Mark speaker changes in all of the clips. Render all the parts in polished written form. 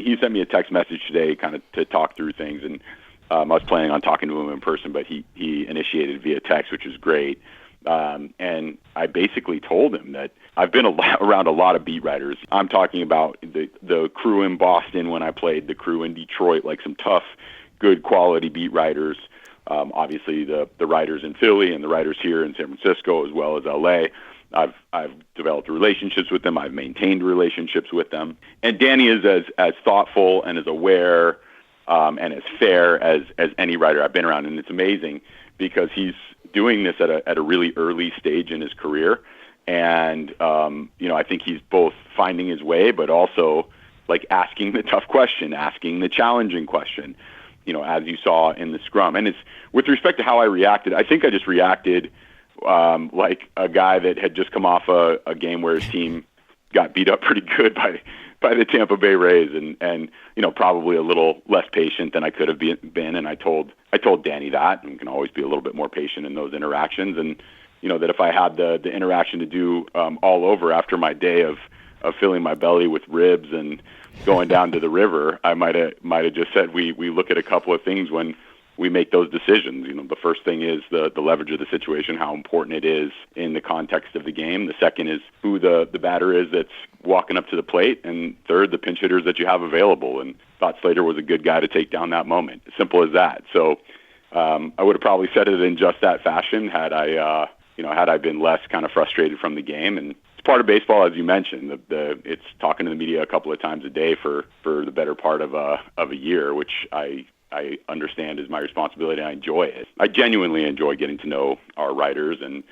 Speaker 1: he sent me a text message today kind of to talk through things, and I was planning on talking to him in person, but he initiated via text, which is great. And I basically told him that I've been around a lot of beat writers. I'm talking about the crew in Boston when I played, the crew in Detroit, like some tough, good quality beat writers. Obviously, the writers in Philly and the writers here in San Francisco as well as LA. I've developed relationships with them. I've maintained relationships with them. And Danny is as thoughtful and as aware and as fair as any writer I've been around. And it's amazing because he's doing this at a really early stage in his career. And, I think he's both finding his way, but also like asking the tough question, asking the challenging question, as you saw in the scrum. And it's with respect to how I reacted, I think I just reacted like a guy that had just come off a game where his team got beat up pretty good by the Tampa Bay Rays, and probably a little less patient than I could have been. And I told Danny that, and can always be a little bit more patient in those interactions. And that if I had the interaction to do all over after my day of filling my belly with ribs and going down to the river, I might have just said we look at a couple of things when we make those decisions. The first thing is the leverage of the situation, how important it is in the context of the game. The second is who the batter is that's walking up to the plate. And third, the pinch hitters that you have available. And thought Slater was a good guy to take down that moment. Simple as that. So I would have probably said it in just that fashion had I been less kind of frustrated from the game. And it's part of baseball, as you mentioned. It's talking to the media a couple of times a day for the better part of a year, which I understand is my responsibility. I enjoy it. I genuinely enjoy getting to know our writers and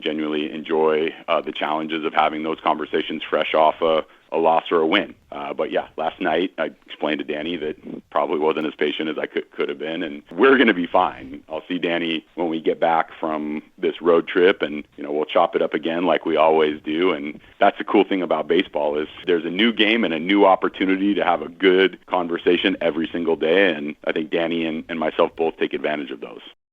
Speaker 1: genuinely enjoy the challenges of having those conversations fresh off a loss or a win. But yeah, last night I explained to Danny that probably wasn't as patient as I could have been, and we're going to be fine. I'll see Danny when we get back from this road trip, and we'll chop it up again like we always do. And that's the cool thing about baseball is there's a new game and a new opportunity to have a good conversation every single day, and I think Danny and myself both take advantage of those.